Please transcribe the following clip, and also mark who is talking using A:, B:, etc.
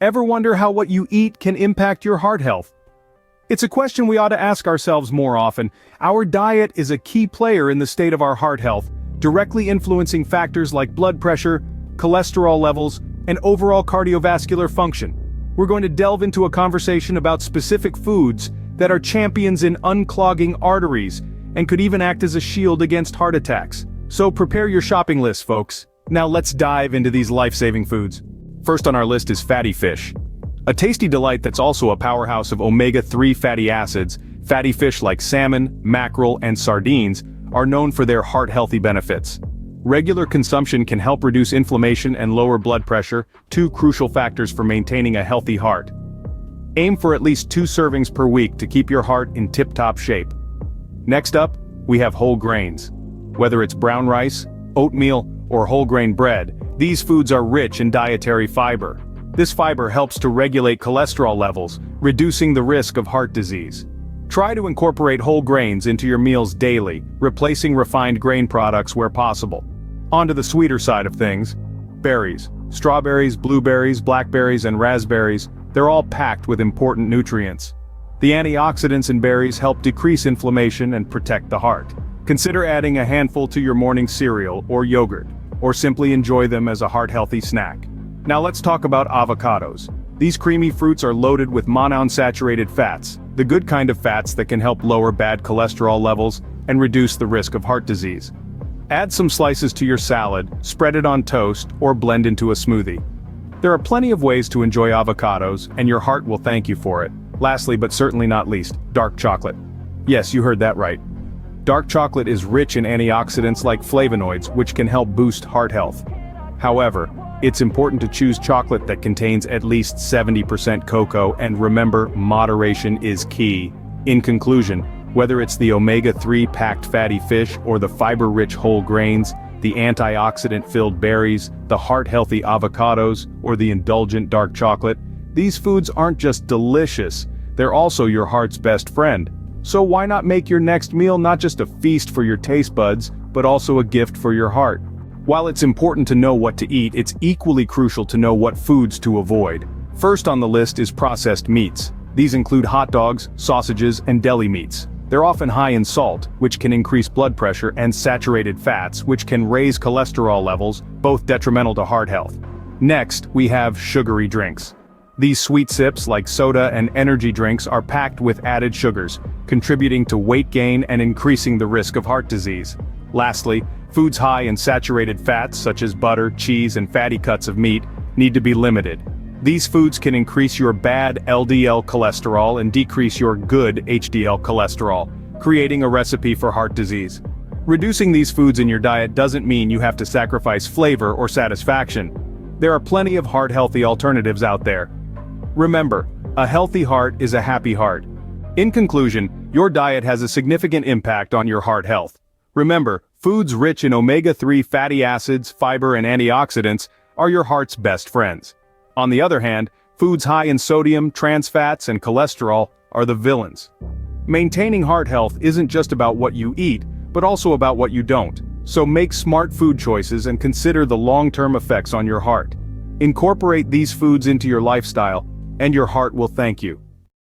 A: Ever wonder how what you eat can impact your heart health? It's a question we ought to ask ourselves more often. Our diet is a key player in the state of our heart health, directly influencing factors like blood pressure, cholesterol levels, and overall cardiovascular function. We're going to delve into a conversation about specific foods that are champions in unclogging arteries and could even act as a shield against heart attacks. So prepare your shopping list, folks. Now let's dive into these life-saving foods. First on our list is fatty fish. A tasty delight that's also a powerhouse of omega-3 fatty acids. Fatty fish like salmon, mackerel, and sardines are known for their heart-healthy benefits. Regular consumption can help reduce inflammation and lower blood pressure, two crucial factors for maintaining a healthy heart. Aim for at least 2 servings per week to keep your heart in tip-top shape. Next up, we have whole grains. Whether it's brown rice, oatmeal, or whole grain bread, these foods are rich in dietary fiber. This fiber helps to regulate cholesterol levels, reducing the risk of heart disease. Try to incorporate whole grains into your meals daily, replacing refined grain products where possible. On to the sweeter side of things. Berries. Strawberries, blueberries, blackberries, and raspberries, they're all packed with important nutrients. The antioxidants in berries help decrease inflammation and protect the heart. Consider adding a handful to your morning cereal or yogurt, or simply enjoy them as a heart-healthy snack. Now let's talk about avocados. These creamy fruits are loaded with monounsaturated fats, the good kind of fats that can help lower bad cholesterol levels and reduce the risk of heart disease. Add some slices to your salad, spread it on toast, or blend into a smoothie. There are plenty of ways to enjoy avocados, and your heart will thank you for it. Lastly, but certainly not least, dark chocolate. Yes, you heard that right. Dark chocolate is rich in antioxidants like flavonoids, which can help boost heart health. However, it's important to choose chocolate that contains at least 70% cocoa, and remember, moderation is key. In conclusion, whether it's the omega-3 packed fatty fish or the fiber-rich whole grains, the antioxidant-filled berries, the heart-healthy avocados, or the indulgent dark chocolate, these foods aren't just delicious, they're also your heart's best friend. So why not make your next meal not just a feast for your taste buds, but also a gift for your heart? While it's important to know what to eat, it's equally crucial to know what foods to avoid. First on the list is processed meats. These include hot dogs, sausages, and deli meats. They're often high in salt, which can increase blood pressure, and saturated fats, which can raise cholesterol levels, both detrimental to heart health. Next, we have sugary drinks. These sweet sips like soda and energy drinks are packed with added sugars, contributing to weight gain and increasing the risk of heart disease. Lastly, foods high in saturated fats such as butter, cheese, and fatty cuts of meat need to be limited. These foods can increase your bad LDL cholesterol and decrease your good HDL cholesterol, creating a recipe for heart disease. Reducing these foods in your diet doesn't mean you have to sacrifice flavor or satisfaction. There are plenty of heart-healthy alternatives out there. Remember, a healthy heart is a happy heart. In conclusion, your diet has a significant impact on your heart health. Remember, foods rich in omega-3 fatty acids, fiber, and antioxidants are your heart's best friends. On the other hand, foods high in sodium, trans fats, and cholesterol are the villains. Maintaining heart health isn't just about what you eat, but also about what you don't. So make smart food choices and consider the long-term effects on your heart. Incorporate these foods into your lifestyle, and your heart will thank you.